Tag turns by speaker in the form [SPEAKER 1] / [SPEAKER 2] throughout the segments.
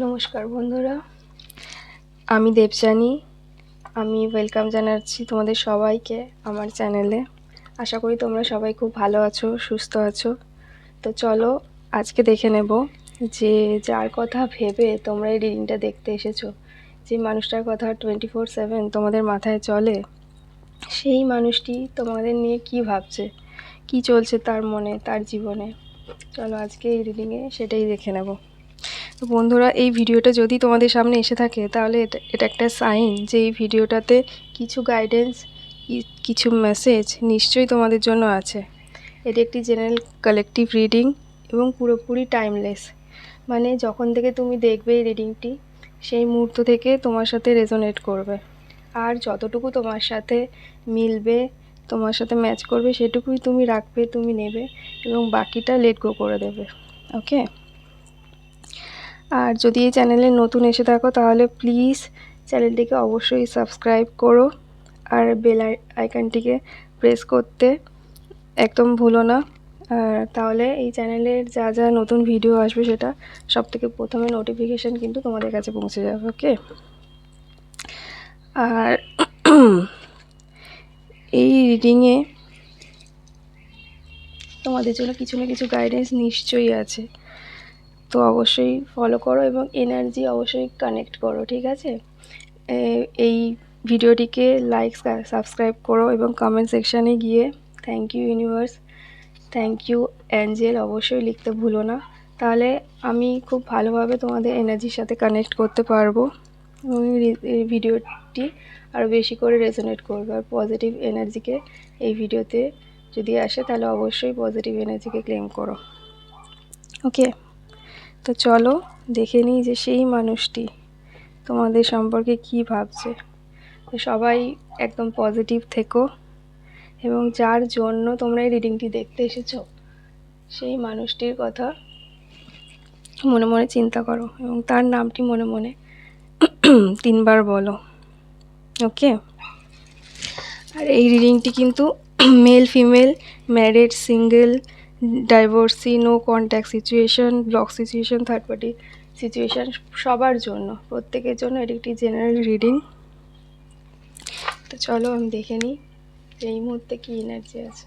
[SPEAKER 1] নমস্কার বন্ধুরা, আমি দেবযানী। আমি ওয়েলকাম জানাচ্ছি তোমাদের সবাইকে আমার চ্যানেলে। আশা করি তোমরা সবাই খুব ভালো আছো, সুস্থ আছো। তো চলো আজকে দেখে নেব যে যার কথা ভেবে তোমরা এই রিডিংটা দেখতে এসেছো, যে মানুষটার কথা 24/7 তোমাদের মাথায় চলে, সেই মানুষটি তোমাদের নিয়ে কি ভাবছে, কি চলছে তার মনে, তার জীবনে। চলো আজকে এই রিডিংয়ে সেটাই দেখে নেব। তো বন্ধুরা, এই ভিডিওটা যদি তোমাদের সামনে এসে থাকে তাহলে এটা একটা সাইন যে এই ভিডিওটাতে কিছু গাইডেন্স, কিছু মেসেজ নিশ্চয়ই তোমাদের জন্য আছে। এটি একটি জেনারেল কালেকটিভ রিডিং এবং পুরোপুরি টাইমলেস। মানে যখন থেকে তুমি দেখবে এই রিডিংটি, সেই মুহূর্ত থেকে তোমার সাথে রেজোনেট করবে। আর যতটুকু তোমার সাথে মিলবে, তোমার সাথে ম্যাচ করবে, সেটুকুই তুমি রাখবে, তুমি নেবে, এবং বাকিটা লেট গো করে দেবে। ওকে। আর যদি এই চ্যানেলে নতুন এসে থাকো তাহলে প্লিজ চ্যানেলটিকে অবশ্যই সাবস্ক্রাইব করো, আর বেল আইকনটিকে প্রেস করতে একদম ভুলো না। আর তাহলে এই চ্যানেলের যা যা নতুন ভিডিও আসবে সেটা সবথেকে প্রথমে নোটিফিকেশান কিন্তু তোমাদের কাছে পৌঁছে যাবে। ওকে। আর এই রিডিংয়ে তোমাদের জন্য কিছু না কিছু গাইডেন্স নিশ্চয়ই আছে, তো অবশ্যই ফলো করো এবং এনার্জি অবশ্যই কানেক্ট করো, ঠিক আছে? এই ভিডিওটিকে লাইক, সাবস্ক্রাইব করো এবং কমেন্ট সেকশানে গিয়ে thank you universe, thank you angel অবশ্যই লিখতে ভুলো না। তাহলে আমি খুব ভালোভাবে তোমাদের এনার্জির সাথে কানেক্ট করতে পারবো এবং এই ভিডিওটি আরও বেশি করে রেজোনেট করবে। আর পজিটিভ এনার্জিকে এই ভিডিওতে যদি আসে তাহলে অবশ্যই পজিটিভ এনার্জিকে ক্লেম করো। ওকে, তো চলো দেখে নিই যে সেই মানুষটি তোমাদের সম্পর্কে কি ভাবছে। তো সবাই একদম পজিটিভ থেকো এবং যার জন্য তোমরা এই রিডিংটি দেখতে এসেছো সেই মানুষটির কথা মনে মনে চিন্তা করো এবং তার নামটি মনে মনে 3 বার বলো। ওকে। আর এই রিডিংটি কিন্তু male, female, married, single, divorcee, no contact situation, block situation, third party situation, সবার জন্য, প্রত্যেকের জন্য এটি একটি জেনারেল রিডিং। তো চলো আমি দেখে নিই যে এই মুহূর্তে কী এনার্জি আছে।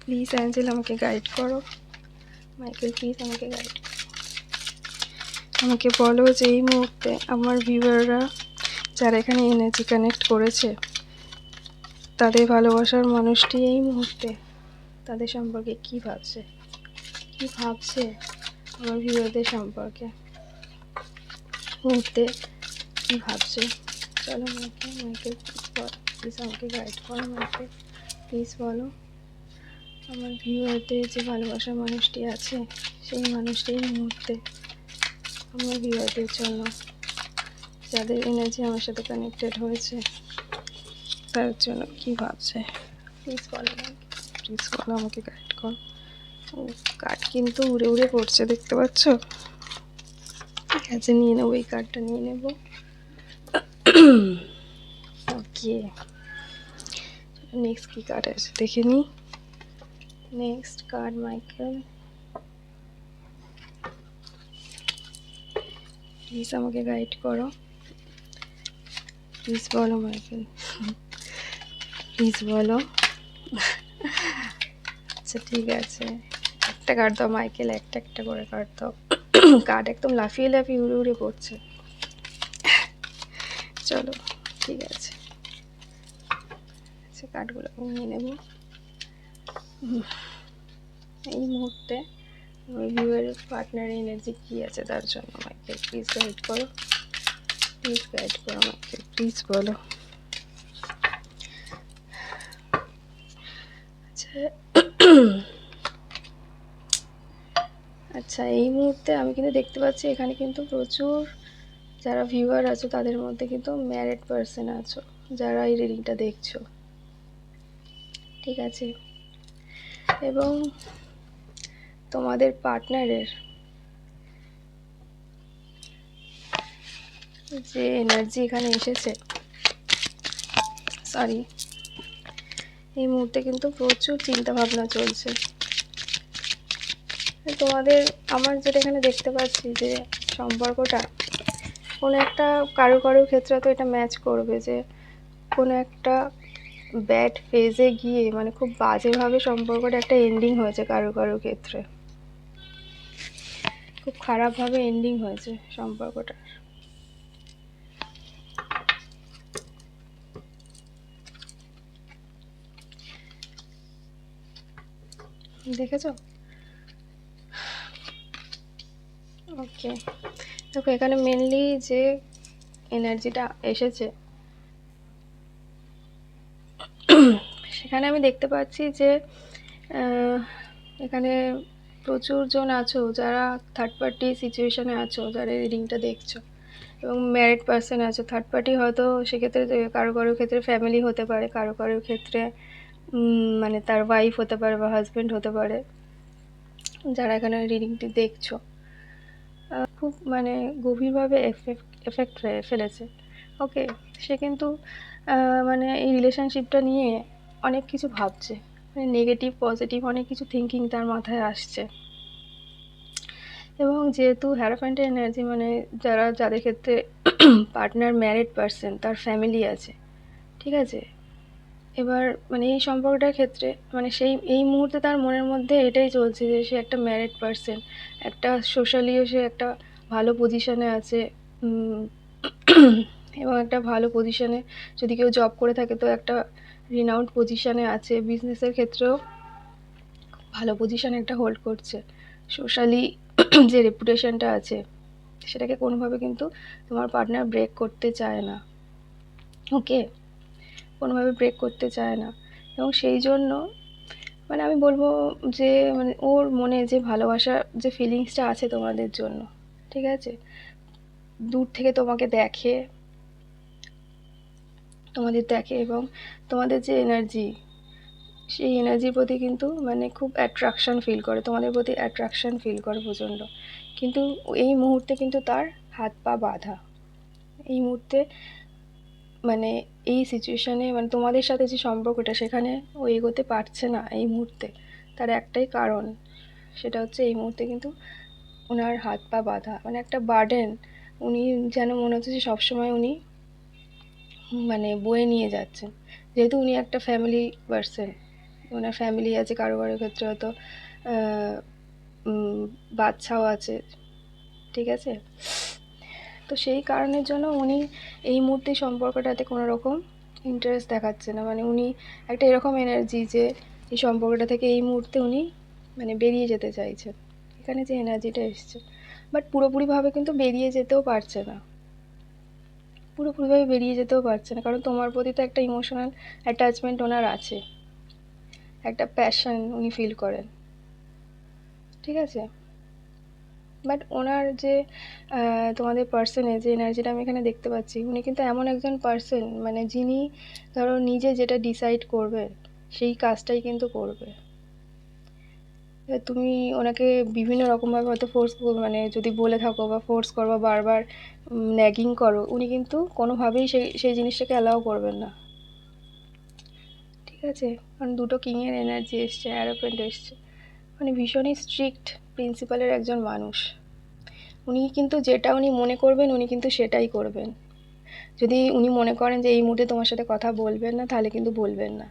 [SPEAKER 1] প্লিজ অ্যাঞ্জেল আমাকে গাইড করো, মাইকেল প্লিজ আমাকে গাইড করো। আমাকে বলো যে এই মুহূর্তে আমার ভিউয়াররা যারা এখানে এনার্জি কানেক্ট করেছে, তাদের ভালোবাসার মানুষটি এই মুহূর্তে তাদের সম্পর্কে কি ভাবছে, কি ভাবছে আমার ভিউয়ারদের সম্পর্কে মুহূর্তে কি ভাবছে। চলো মাইকেল প্লিজ আমাকে গাইড করো, মাইকেল প্লিজ বলো আমার ভিউয়ারদের যে ভালোবাসার মানুষটি আছে, সেই মানুষটি এই মুহূর্তে আমার ভিউয়ারদের জন্য, যাদের এনার্জি আমার সাথে কানেক্টেড হয়েছে, তার জন্য কি ভাবছে। প্লিজ বলো, প্লিজ বলো, আমাকে গাইড করো। কার্ড কিন্তু উড়ে উড়ে পড়ছে, দেখতে পাচ্ছ? ঠিক আছে, নিয়ে নেবো, এই কার্ডটা নিয়ে নেবো। ওকে, নেক্সট কি কার্ড আছে দেখে নিই। নেক্সট কার্ড মাইকেল, প্লিজ আমাকে গাইড করো, প্লিজ বলো মাইকেল, প্লিজ বলো। আচ্ছা ঠিক আছে, একটা কার্ড দাও মাইকেল, একটা একটা করে কার্ড দাও। কার্ড একদম লাফিয়ে লাফিয়ে উড়ে উড়ে পড়ছে। চলো ঠিক আছে, আচ্ছা কার্ডগুলো নিয়ে নেব। এই মুহূর্তে আমার ভিউয়ারের পার্টনারের এনার্জি কী আছে তার জন্য মাইকেল প্লিজ গাইড করো, প্লিজ গাইড করো মাইকেল, প্লিজ বলো। আচ্ছা আচ্ছা, এই মুহূর্তে আমি কিন্তু দেখতে পাচ্ছি এখানে কিন্তু প্রচুর যারা ভিউয়ার আছো তাদের মধ্যে কিন্তু ম্যারিড পারসন আছো যারা এই রিডিংটা দেখছো, ঠিক আছে? এবং তোমাদের পার্টনারের যে এনার্জি এখানে এসেছে, সরি, এই মুহূর্তে কিন্তু প্রচুর চিন্তা ভাবনা চলছে তোমাদের। আমার যেটা এখানে দেখতে পাচ্ছি যে সম্পর্কটা কোনো একটা কারোর ক্ষেত্রে তো এটা ম্যাচ করবে, যে কোনো একটা ব্যাড ফেজে গিয়ে মানে খুব বাজেভাবে সম্পর্কটা একটা এন্ডিং হয়েছে কারোর ক্ষেত্রে, খুব খারাপভাবে এন্ডিং হয়েছে সম্পর্কটা। দেখেছো? ওকে, দেখো এখানে মেনলি যে এনার্জিটা এসেছে সেখানে আমি দেখতে পাচ্ছি যে এখানে প্রচুর জন আছো যারা থার্ড পার্টি সিচুয়েশানে আছো, যারা রিডিংটা দেখছো, এবং ম্যারিড পার্সন আছে। থার্ড পার্টি হয়তো সেক্ষেত্রে কারোর ক্ষেত্রে ফ্যামিলি হতে পারে, কারোর ক্ষেত্রে মানে তার ওয়াইফ হতে পারে বা হাজব্যান্ড হতে পারে, যারা এখানে রিডিংটি দেখছো। খুব মানে গভীরভাবে এফেক্ট ফেলেছে। ওকে, সে কিন্তু মানে এই রিলেশনশিপটা নিয়ে অনেক কিছু ভাবছে, মানে নেগেটিভ পজিটিভ অনেক কিছু থিঙ্কিং তার মাথায় আসছে। এবং যেহেতু হ্যারোফ্যান্টের এনার্জি মানে যাদের ক্ষেত্রে পার্টনার ম্যারিড পার্সন, তার ফ্যামিলি আছে, ঠিক আছে। এবার মানে এই সম্পর্কটার ক্ষেত্রে মানে এই মুহূর্তে তার মনের মধ্যে এটাই চলছে যে সে একটা ম্যারিড পার্সন, একটা সোশ্যালিও সে একটা ভালো পজিশনে আছে, এবং একটা ভালো পজিশনে যদি কেউ জব করে থাকে তো একটা রিনাউন্ড পজিশনে আছে, বিজনেসের ক্ষেত্রেও ভালো পজিশনে একটা হোল্ড করছে। সোশ্যালি যে রেপুটেশনটা আছে সেটাকে কোনোভাবে কিন্তু তোমার পার্টনার ব্রেক করতে চায় না। ওকে, কোনোভাবে ব্রেক করতে চায় না। এবং সেই জন্য মানে আমি বলবো যে মানে ওর মনে যে ভালোবাসা যে ফিলিংসটা আছে তোমাদের জন্য, ঠিক আছে, দূর থেকে তোমাকে দেখে, তোমাদের দেখে এবং তোমাদের যে এনার্জি, সেই এনার্জির প্রতি কিন্তু মানে খুব অ্যাট্রাকশান ফিল করে, তোমাদের প্রতি অ্যাট্রাকশান ফিল করে প্রচণ্ড। কিন্তু এই মুহূর্তে কিন্তু তার হাত পা বাঁধা। এই মুহূর্তে মানে এই সিচুয়েশানে মানে তোমাদের সাথে যে সম্পর্কটা সেখানে ও এগোতে পারছে না এই মুহূর্তে। তার একটাই কারণ, সেটা হচ্ছে এই মুহূর্তে কিন্তু ওনার হাত পা বাঁধা, মানে একটা বার্ডেন উনি যেন মনে হচ্ছে যে সবসময় উনি মানে বয়ে নিয়ে যাচ্ছেন। যেহেতু উনি একটা ফ্যামিলি পার্সন, ওনার ফ্যামিলি আছে, কারোর ক্ষেত্রে হয়তো বাচ্চাও আছে, ঠিক আছে। তো সেই কারণের জন্য উনি এই মুহূর্তে সম্পর্কটাতে কোনো রকম ইন্টারেস্ট দেখাচ্ছে না। মানে উনি একটা এরকম এনার্জি যে এই সম্পর্কটা থেকে এই মুহূর্তে উনি মানে বেরিয়ে যেতে চাইছেন, এখানে যে এনার্জিটা এসছে। বাট পুরোপুরিভাবে কিন্তু বেরিয়ে যেতেও পারছে না, পুরোপুরিভাবে বেরিয়ে যেতেও পারছে না, কারণ তোমার প্রতি তো একটা ইমোশনাল অ্যাটাচমেন্ট ওনার আছে, একটা প্যাশন উনি ফিল করেন, ঠিক আছে। বাট ওনার যে তোমাদের পার্সনে যে এনার্জিটা আমি এখানে দেখতে পাচ্ছি, উনি কিন্তু এমন একজন পার্সন মানে যিনি ধরো নিজে যেটা ডিসাইড করবে সেই কাজটাই কিন্তু করবে। তুমি ওনাকে বিভিন্ন রকমভাবে হয়তো ফোর্স মানে যদি বলে থাকো বা ফোর্স করো বা বারবার ন্যাগিং করো, উনি কিন্তু কোনোভাবেই সেই জিনিসটাকে অ্যালাউ করবেন না, ঠিক আছে। কারণ দুটো কিংয়ের এনার্জি এসছে, অ্যারোফেন্ট এসছে, মানে ভীষণই স্ট্রিক্ট প্রিন্সিপালের একজন মানুষ। উনি কিন্তু যেটা উনি মনে করবেন উনি কিন্তু সেটাই করবেন। যদি উনি মনে করেন যে এই মুহূর্তে তোমার সাথে কথা বলবেন না, তাহলে কিন্তু বলবেন না।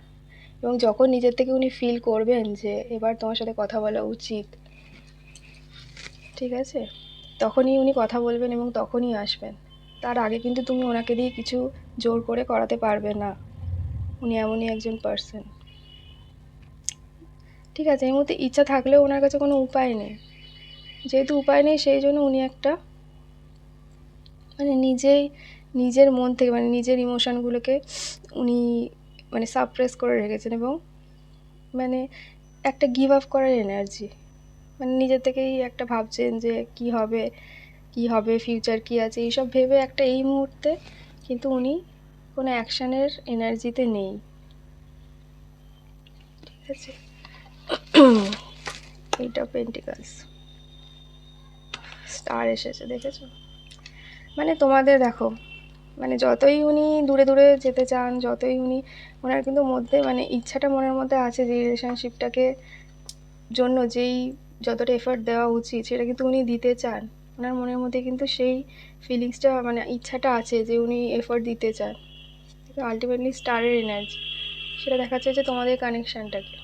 [SPEAKER 1] এবং যখন নিজের থেকে উনি ফিল করবেন যে এবার তোমার সাথে কথা বলা উচিত, ঠিক আছে, তখনই উনি কথা বলবেন এবং তখনই আসবেন। তার আগে কিন্তু তুমি ওনাকে দিয়ে কিছু জোর করে করাতে পারবে না। উনি এমনই একজন পার্সন, ঠিক আছে। এই মুহূর্তে ইচ্ছা থাকলেও ওনার কাছে কোনো উপায় নেই। যেহেতু উপায় নেই সেই জন্য উনি একটা মানে নিজের মন থেকে মানে নিজের ইমোশানগুলোকে উনি মানে সাপ্রেস করে রেখেছেন, এবং মানে একটা গিভ আপ করার এনার্জি, মানে নিজের থেকেই একটা ভাবছেন যে কি হবে ফিউচার কি আছে এইসব ভেবে একটা এই মুহূর্তে কিন্তু উনি কোনো অ্যাকশানের এনার্জিতে নেই, ঠিক আছে। এইট অফ পেন্টিকালস, স্টার এসেছে, দেখেছো? মানে তোমাদের দেখো মানে যতই উনি দূরে দূরে যেতে চান, যতই ওনার কিন্তু মধ্যে মানে ইচ্ছাটা মনের মধ্যে আছে যে রিলেশনশিপটাকে জন্য যেই যতটা এফর্ট দেওয়া উচিত সেটা কিন্তু উনি দিতে চান। ওনার মনের মধ্যে কিন্তু সেই ফিলিংসটা মানে ইচ্ছাটা আছে যে উনি এফর্ট দিতে চান। কিন্তু আলটিমেটলি স্টারের এনার্জি সেটা দেখাচ্ছে যে তোমাদের কানেকশানটাকে,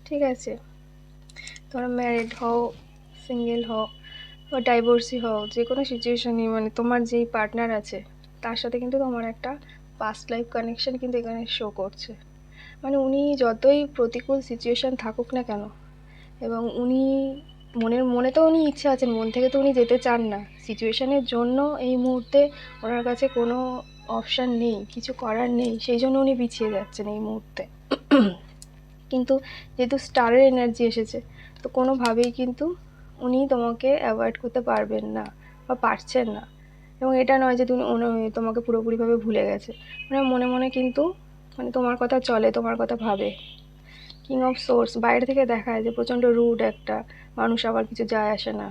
[SPEAKER 1] ঠিক আছে? তোমরা ম্যারিড হও, সিঙ্গেল হও বা ডাইভোর্সি হও, যে কোনো সিচুয়েশনই মানে তোমার যেই পার্টনার আছে তার সাথে কিন্তু তোমার একটা পাস্ট লাইফ কানেকশান কিন্তু এখানে শো করছে। মানে উনি যতই প্রতিকূল সিচুয়েশান থাকুক না কেন, এবং উনি মনে তো উনি ইচ্ছা আছেন, মন থেকে তো উনি যেতে চান না। সিচুয়েশানের জন্য এই মুহূর্তে ওনার কাছে কোনো অপশান নেই, কিছু করার নেই, সেই জন্য উনি পিছিয়ে যাচ্ছেন এই মুহূর্তে। কিন্তু যেহেতু স্টারের এনার্জি এসেছে, তো কোনোভাবেই কিন্তু উনি তোমাকে অ্যাভয়েড করতে পারবেন না বা পারছেন না। এবং এটা নয় যে তোমাকে পুরোপুরিভাবে ভুলে গেছে, মানে মনে মনে কিন্তু মানে তোমার কথা চলে, তোমার কথা ভাবে। কিং অফ সোর্স বাইরে থেকে দেখায় যে প্রচণ্ড রুড একটা মানুষ, আবার কিছু যায় আসে না,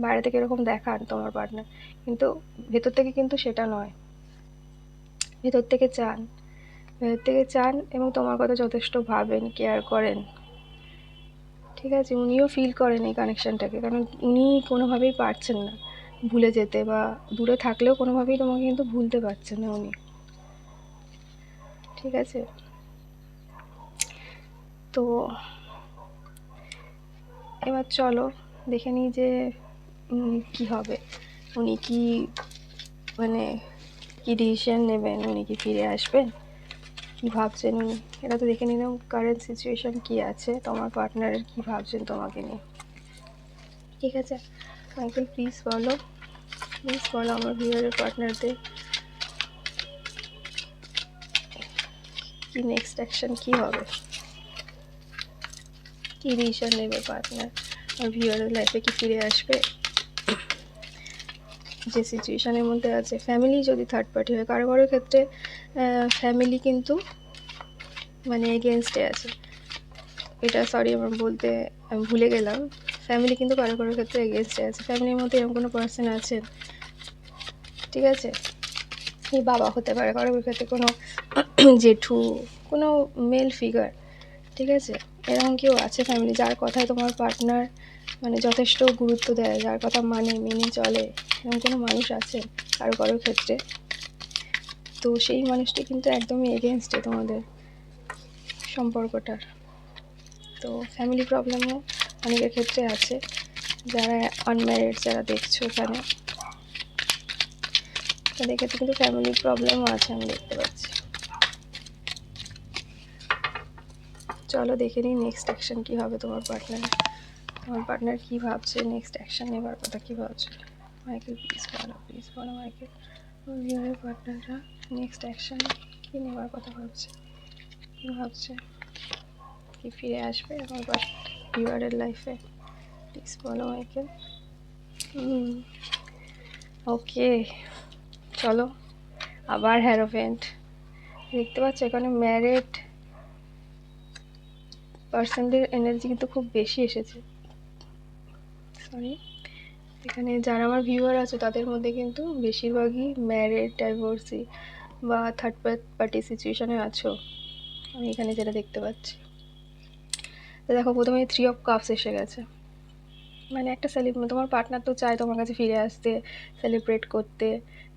[SPEAKER 1] বাইরে থেকে এরকম দেখান তোমার পার্টনার, কিন্তু ভেতর থেকে কিন্তু সেটা নয়। ভেতর থেকে চান এবং তোমার কথা যথেষ্ট ভাবেন, কেয়ার করেন, ঠিক আছে? উনিও ফিল করেন এই কানেকশানটাকে, কারণ উনি কোনোভাবেই পারছেন না ভুলে যেতে, বা দূরে থাকলেও কোনোভাবেই তোমাকে কিন্তু ভুলতে পারছেন না উনি, ঠিক আছে? তো এবার চলো দেখে নিই যে কি হবে, উনি কি মানে কি ডিসিশন নেবেন, উনি কি ফিরে আসবেন, কি ভাবছেন উনি। এটা তো দেখে নিলাম কারেন্ট সিচুয়েশন কি আছে, তোমার পার্টনারের কি ভাবছেন তোমাকে নিয়ে, ঠিক আছে? মাইকেল প্লিজ বলো আমার ভিউয়ারের পার্টনারদের কি নেক্সট অ্যাকশন কি হবে, কি ডিসিশন নেবে পার্টনার, আর ভিউয়ারের লাইফে কি ফিরে আসবে যে সিচুয়েশানের মধ্যে আছে। ফ্যামিলি যদি থার্ড পার্টি হয়, কারো কারোর ক্ষেত্রে ফ্যামিলি কিন্তু মানে এগেনস্টে আছে, এটা সরি আমার বলতে আমি ভুলে গেলাম। ফ্যামিলি কিন্তু কারো কারোর ক্ষেত্রে এগেনস্টে আছে। ফ্যামিলির মধ্যে এরকম কোনো পার্সন আছেন, ঠিক আছে? এই বাবা হতে পারে, কারোর ক্ষেত্রে কোনো জেঠু, কোনো মেল ফিগার, ঠিক আছে? এরকম কেউ আছে ফ্যামিলি, যার কথায় তোমার পার্টনার মানে যথেষ্ট গুরুত্ব দেয়, যার কথা মেনে চলে, এরকম কোনো মানুষ আছে কারো কারোর ক্ষেত্রে। তো সেই মানুষটি কিন্তু একদমই এগেনস্টে তোমাদের সম্পর্কটার। তো ফ্যামিলি প্রবলেমও অনেকের ক্ষেত্রে আছে, যারা আনম্যারিড যারা দেখছো এখানে, তাদের ক্ষেত্রে কিন্তু ফ্যামিলি প্রবলেমও আছে আমি দেখতে পাচ্ছি। চলো দেখে নিই নেক্সট অ্যাকশন কী হবে তোমার পার্টনার কী ভাবছে, নেক্সট অ্যাকশন নেবার কথা কী ভাবছে। মাইকেল প্লিজ বলো মাইকেল, ভিউয়ারের পার্টনাররা নেক্সট অ্যাকশন কী নেবার কথা ভাবছে, কী ভাবছে, কি ফিরে আসবে আমার ভিউয়ারের লাইফে, প্লিজ বলো মাইকেল। ওকে চলো আবার হ্যারোফেন্ট দেখতে পাচ্ছ, এখানে ম্যারিড পার্সনদের এনার্জি কিন্তু খুব বেশি এসেছে। সরি, এখানে যারা আমার ভিউয়ার আছে তাদের মধ্যে কিন্তু বেশিরভাগই ম্যারিড, ডাইভোর্সি বা থার্ড পার্টি সিচুয়েশানে আছো, আমি এখানে যেটা দেখতে পাচ্ছি। তো দেখো প্রথমে 3 অফ কাপস এসে গেছে, মানে একটা তোমার পার্টনার তো চায় তোমার কাছে ফিরে আসতে, সেলিব্রেট করতে,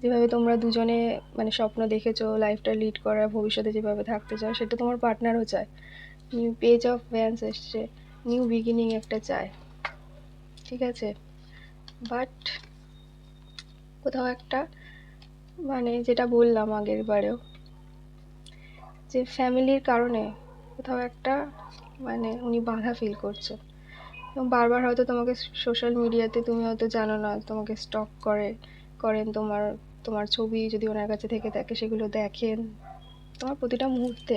[SPEAKER 1] যেভাবে তোমরা দুজনে মানে স্বপ্ন দেখেছো লাইফটা লিড করার, ভবিষ্যতে যেভাবে থাকতে চাও সেটা তোমার পার্টনারও চায়। নিউ পেজ অফ ভ্যান্স এসছে, নিউ বিগিনিং একটা চায়, ঠিক আছে? বাট কোথাও একটা মানে যেটা বললাম আগের বারেও, যে ফ্যামিলির কারণে কোথাও একটা মানে উনি বাধা ফিল করছে, এবং বারবার হয়তো তোমাকে সোশ্যাল মিডিয়াতে, তুমি হয়তো জানো না, তোমাকে স্টক করেন, তোমার ছবি যদি ওনার কাছে থেকে থাকে সেগুলো দেখেন তোমার প্রতিটা মুহূর্তে,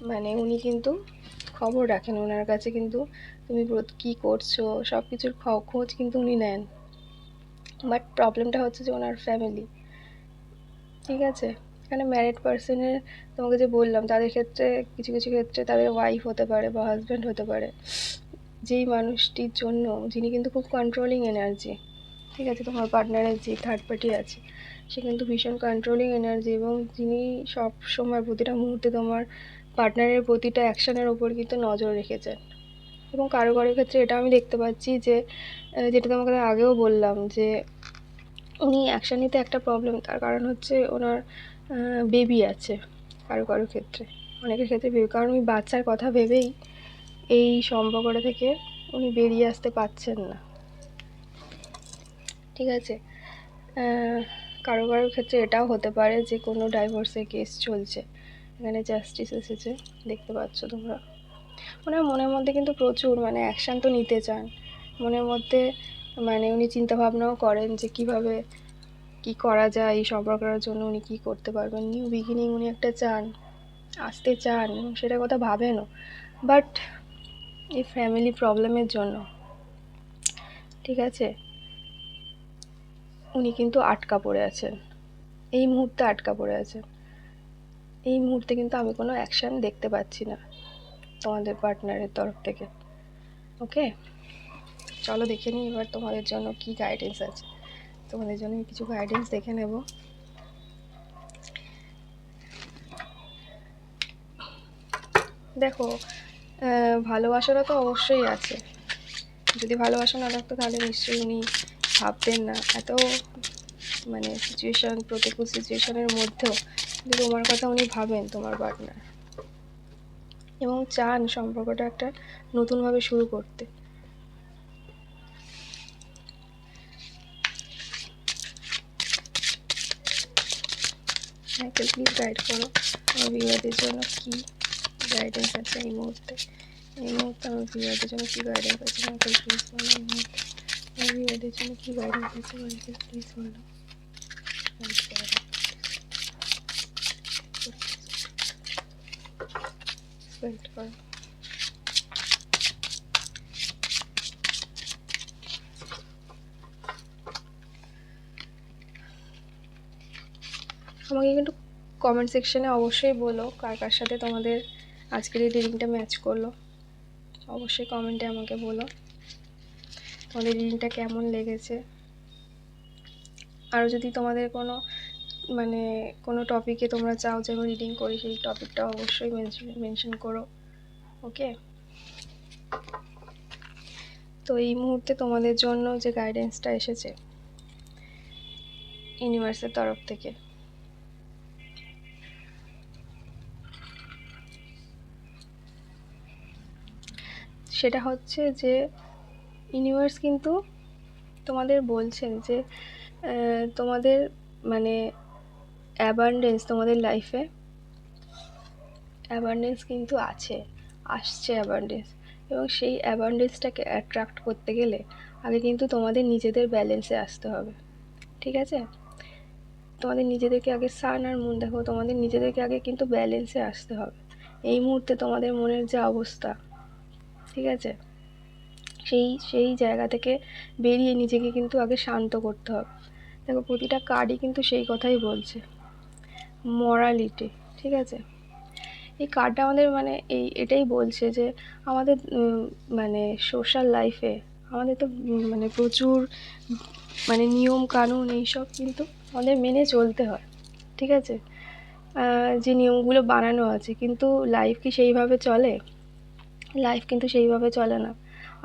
[SPEAKER 1] মানে উনি কিন্তু খবর রাখেন, ওনার কাছে কিন্তু তুমি কী করছো সব কিছুর খোঁজ কিন্তু উনি নেন। বাট প্রবলেমটা হচ্ছে যে ওনার ফ্যামিলি, ঠিক আছে? এখানে ম্যারিড পার্সনের তোমাকে যে বললাম তাদের ক্ষেত্রে কিছু কিছু ক্ষেত্রে তাদের ওয়াইফ হতে পারে বা হাজব্যান্ড হতে পারে, যেই মানুষটির জন্য যিনি কিন্তু খুব কন্ট্রোলিং এনার্জি, ঠিক আছে, তোমার পার্টনারের যে থার্ড পার্টি আছে সে কিন্তু ভীষণ কন্ট্রোলিং এনার্জি, এবং যিনি সব সময় প্রতিটা মুহূর্তে তোমার পার্টনারের প্রতিটা অ্যাকশনের ওপর কিন্তু নজর রেখেছেন। এবং কারো কারো ক্ষেত্রে এটা আমি দেখতে পাচ্ছি যে যেটা তোমাকে আগেও বললাম যে উনি অ্যাকশন নিতে একটা প্রবলেম, তার কারণ হচ্ছে ওনার বেবি আছে। কারো কারো ক্ষেত্রে, অনেকের ক্ষেত্রে বেবি, কারণ উনি বাচ্চার কথা ভেবেই এই সম্পর্কটা থেকে উনি বেরিয়ে আসতে পারছেন না। ঠিক আছে, কারো কারোর ক্ষেত্রে এটাও হতে পারে যে কোনো ডাইভোর্সের কেস চলছে, এখানে জাস্টিস এসেছে, দেখতে পাচ্ছ তোমরা। ওনার মনের মধ্যে কিন্তু প্রচুর অ্যাকশান তো নিতে চান, মনের মধ্যে উনি চিন্তাভাবনাও করেন যে কিভাবে কি করা যায় এই সম্পর্কের জন্য, উনি কি করতে পারবেন, নিউ বিগিনিং উনি একটা চান, আসতে চান, এবং সেটার কথা ভাবেনও। বাট এই ফ্যামিলি প্রবলেমের জন্য, ঠিক আছে, উনি কিন্তু আটকা পড়ে আছেন, এই মুহূর্তে আটকা পড়ে আছেন। এই মুহূর্তে কিন্তু আমি কোনো অ্যাকশান দেখতে পাচ্ছি না তোমাদের পার্টনারের তরফ থেকে। ওকে, চলো দেখে নিই এবার তোমাদের জন্য কি গাইডেন্স আছে। তোমাদের জন্য কিছু গাইডেন্স দেখে নেব। দেখো, ভালোবাসাটা তো অবশ্যই আছে, যদি ভালোবাসা না থাকতো তাহলে নিশ্চয়ই উনি ভাবতেন না এত সিচুয়েশান, প্রতিকূল সিচুয়েশানের মধ্যেও যদি তোমার কথা উনি ভাবেন, তোমার পার্টনার, এবং চান সম্পর্কটা একটা নতুনভাবে শুরু করতে। প্লিজ গাইড করো আমার ভিউয়ারদের জন্য কি গাইডেন্স আছে এই মুহূর্তে। আমার ভিউয়ারদের জন্য কি গাইডেন্স আছে মাইকেল, প্লিজ বলো। এই মুহূর্তে আমার ভিউয়ারদের জন্য কি গাইডেন্স আছে মাইকেল, প্লিজ বলো। গাইড করো। আমাকে কিন্তু কমেন্ট সেকশানে অবশ্যই বলো কার কার সাথে তোমাদের আজকের এই রিডিংটা ম্যাচ করলো। অবশ্যই কমেন্টে আমাকে বলো তোমাদের রিডিংটা কেমন লেগেছে। আরও যদি তোমাদের কোনো টপিকে তোমরা চাও যে আমি রিডিং করি, সেই টপিকটা অবশ্যই মেনশন করো। ওকে, তো এই মুহূর্তে তোমাদের জন্য যে গাইডেন্সটা এসেছে ইউনিভার্সের তরফ থেকে, সেটা হচ্ছে যে ইউনিভার্স কিন্তু তোমাদের বলছেন যে তোমাদের অ্যাবান্ডেন্স, তোমাদের লাইফে অ্যাবান্ডেন্স কিন্তু আসছে অ্যাবান্ডেন্স, এবং সেই অ্যাবান্ডেন্সটাকে অ্যাট্রাক্ট করতে গেলে আগে কিন্তু তোমাদের নিজেদের ব্যালেন্সে আসতে হবে। ঠিক আছে, তোমাদের নিজেদেরকে আগে, সান আর মুন দেখো, তোমাদের নিজেদেরকে আগে কিন্তু ব্যালেন্সে আসতে হবে। এই মুহূর্তে তোমাদের মনের যে অবস্থা, ঠিক আছে, সেই জায়গা থেকে বেরিয়ে নিজেকে কিন্তু আগে শান্ত করতে হবে। দেখো, প্রতিটা কার্ডই কিন্তু সেই কথাই বলছে, মরালিটি। ঠিক আছে, এই কার্ডটা আমাদের এটাই বলছে যে আমাদের সোশ্যাল লাইফে আমাদের তো প্রচুর নিয়ম কানুন এইসব কিন্তু আমাদের মেনে চলতে হয়। ঠিক আছে, যে নিয়মগুলো বানানো আছে, কিন্তু লাইফ কি সেইভাবে চলে? লাইফ কিন্তু সেইভাবে চলে না।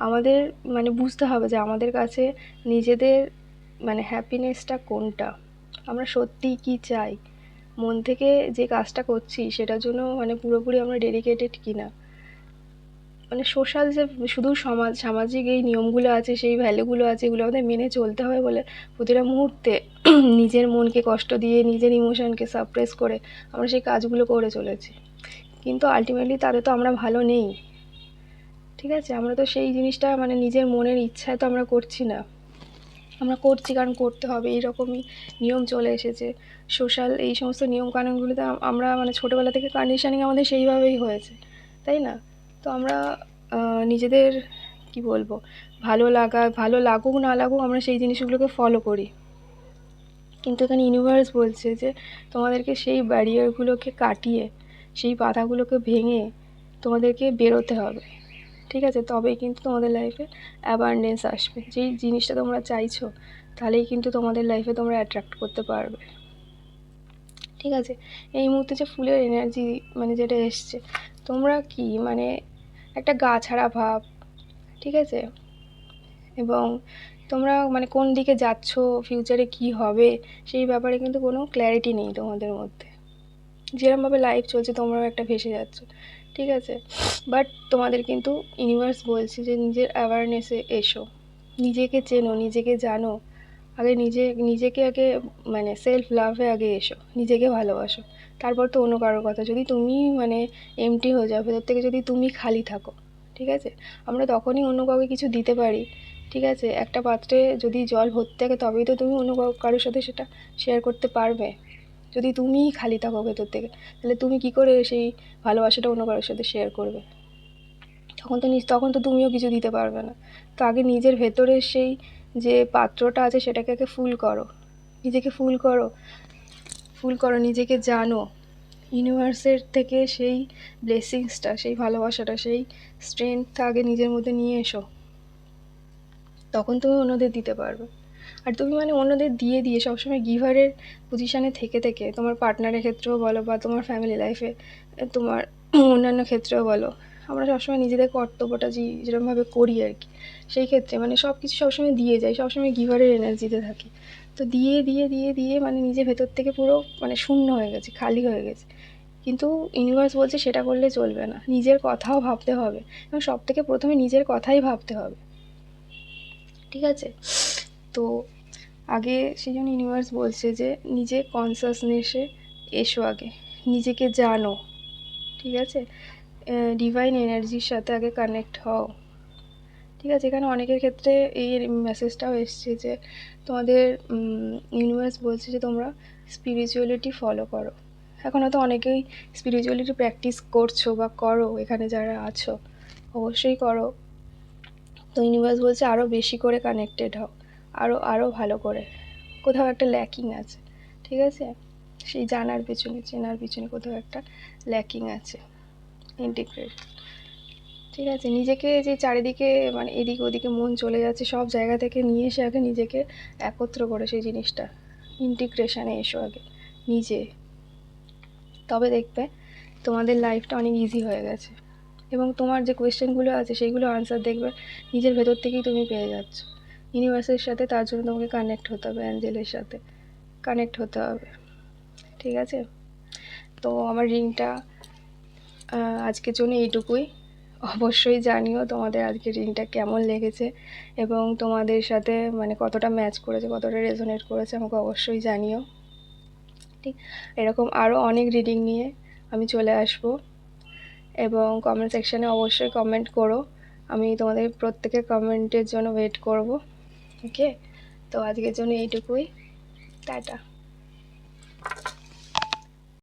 [SPEAKER 1] আমাদের বুঝতে হবে যে আমাদের কাছে নিজেদের হ্যাপিনেসটা কোনটা, আমরা সত্যিই কী চাই, মন থেকে যে কাজটা করছি সেটার জন্য পুরোপুরি আমরা ডেডিকেটেড কিনা। সোশ্যাল যে শুধু সামাজিক এই নিয়মগুলো আছে, সেই ভ্যালুগুলো আছে, এগুলো আমাদের মেনে চলতে হবে বলে প্রতিটা মুহূর্তে নিজের মনকে কষ্ট দিয়ে, নিজের ইমোশনকে সাপ্রেস করে আমরা সেই কাজগুলো করে চলেছি, কিন্তু আলটিমেটলি তাতে তো আমরা ভালো নেই। ঠিক আছে, আমরা তো সেই জিনিসটা নিজের মনের ইচ্ছায় তো আমরা করছি না, আমরা করছি কারণ করতে হবে, এইরকমই নিয়ম চলে এসেছে। সোশ্যাল এই সমস্ত নিয়মকানুনগুলোতে আমরা ছোটোবেলা থেকে কন্ডিশনিং আমাদের সেইভাবেই হয়েছে, তাই না? তো আমরা নিজেদের কি বলবো, ভালো লাগুক না লাগুক আমরা সেই জিনিসগুলোকে ফলো করি। কিন্তু এখানে ইউনিভার্স বলছে যে তোমাদেরকে সেই ব্যারিয়ারগুলোকে কাটিয়ে, সেই বাধাগুলোকে ভেঙে তোমাদেরকে বেরোতে হবে। ঠিক আছে, তবেই কিন্তু তোমাদের লাইফে অ্যাবান্ডেন্স আসবে, যেই জিনিসটা তোমরা চাইছো তাহলেই কিন্তু তোমাদের লাইফে তোমরা অ্যাট্রাক্ট করতে পারবে। ঠিক আছে, এই মুহূর্তে যে ফুলের এনার্জি মানে যেটা এসছে, তোমরা কি মানে একটা গা ছাড়া ভাব, ঠিক আছে, এবং তোমরা মানে কোন দিকে যাচ্ছ, ফিউচারে কি হবে সেই ব্যাপারে কিন্তু কোনো ক্ল্যারিটি নেই তোমাদের মধ্যে। যেরকমভাবে লাইফ চলছে তোমরাও একটা ভেসে যাচ্ছ, ঠিক আছে, বাট তোমাদের কিন্তু ইউনিভার্স বলছে যে নিজের অ্যাওয়ারনেসে এসো, নিজেকে চেনো, নিজেকে জানো, আগে নিজেকে আগে মানে সেলফ লাভে আগে এসো, নিজেকে ভালোবাসো, তারপর তো অন্য কারোর কথা। যদি তুমি মানে এমটি হয়ে যাও ভেতর থেকে, যদি তুমি খালি থাকো, ঠিক আছে, আমরা তখনই অন্য কাউকে কিছু দিতে পারি, ঠিক আছে, একটা পাত্রে যদি জল ভর্তি থাকে তবেই তো তুমি অন্য কারোর সাথে সেটা শেয়ার করতে পারবে। যদি তুমিই খালি থাকো ভেতর থেকে, তাহলে তুমি কি করে সেই ভালোবাসাটা অন্য কারোর সাথে শেয়ার করবে? তখন তো তুমিও কিছু দিতে পারবে না। তো আগে নিজের ভেতরের সেই যে পাত্রটা আছে সেটাকে আগে ফুল করো, নিজেকে ফুল করো, নিজেকে জানো, ইউনিভার্সের থেকে সেই ব্লেসিংসটা, সেই ভালোবাসাটা, সেই স্ট্রেংথটা আগে নিজের মধ্যে নিয়ে এসো, তখন তুমি অন্যদের দিতে পারবে। আর তুমি মানে অন্যদের দিয়ে দিয়ে সবসময় গিভারের পজিশানে থেকে থেকে, তোমার পার্টনারের ক্ষেত্রেও বলো বা তোমার ফ্যামিলি লাইফে তোমার অন্যান্য ক্ষেত্রেও বলো, আমরা সবসময় নিজেদের কর্তব্যটা যেরকমভাবে করি আর কি, সেই ক্ষেত্রে মানে সব কিছু সবসময় দিয়ে যাই, সবসময় গিভারের এনার্জিতে থাকি। তো দিয়ে দিয়ে দিয়ে দিয়ে মানে নিজের ভেতর থেকে পুরো মানে শূন্য হয়ে গেছে, খালি হয়ে গেছে। কিন্তু ইউনিভার্স বলছে সেটা করলে চলবে না, নিজের কথাও ভাবতে হবে, এবং সব থেকে প্রথমে নিজের কথাই ভাবতে হবে, ঠিক আছে। তো আগে সেই জন্য ইউনিভার্স বলছে যে নিজে কনসাসনেসে এসো, আগে নিজেকে জানো, ঠিক আছে, ডিভাইন এনার্জির সাথে আগে কানেক্ট হও, ঠিক আছে। এখানে অনেকের ক্ষেত্রে এই মেসেজটাও এসছে যে তোমাদের ইউনিভার্স বলছে যে তোমরা স্পিরিচুয়ালিটি ফলো করো। এখন হয়তো অনেকেই স্পিরিচুয়ালিটি প্র্যাকটিস করছো বা করো, এখানে যারা আছো অবশ্যই করো। তো ইউনিভার্স বলছে আরও বেশি করে কানেক্টেড হও, আরও ভালো করে। কোথাও একটা ল্যাকিং আছে, ঠিক আছে, সেই জানার পেছনে, চেনার পিছনে কোথাও একটা ল্যাকিং আছে, ইন্টিগ্রেট, ঠিক আছে। নিজেকে যে চারিদিকে মানে এদিকে ওদিকে মন চলে যাচ্ছে, সব জায়গা থেকে নিয়ে এসে আগে নিজেকে একত্র করে সেই জিনিসটা ইন্টিগ্রেশনে এসো আগে নিজে, তবে দেখবে তোমাদের লাইফটা অনেক ইজি হয়ে গেছে, এবং তোমার যে কোয়েশ্চেনগুলো আছে সেইগুলো আনসার দেখবে নিজের ভেতর থেকেই তুমি পেয়ে যাচ্ছ। ইউনিভার্সের সাথে তার জন্য তোমাকে কানেক্ট হতে হবে, অ্যাঞ্জেলের সাথে কানেক্ট হতে হবে, ঠিক আছে। তো আমার রিংটা আজকের জন্য এইটুকুই। অবশ্যই জানিও তোমাদের আজকের রিংটা কেমন লেগেছে, এবং তোমাদের সাথে মানে কতটা ম্যাচ করেছে, কতটা রেজোনেট করেছে আমাকে অবশ্যই জানিও, ঠিক। এরকম আরও অনেক রিডিং নিয়ে আমি চলে আসবো, এবং কমেন্ট সেকশানে অবশ্যই কমেন্ট করো, আমি তোমাদের প্রত্যেকের কমেন্টের জন্য ওয়েট করব, ওকে। তো আজকের জন্য এইটুকুই, টাটা।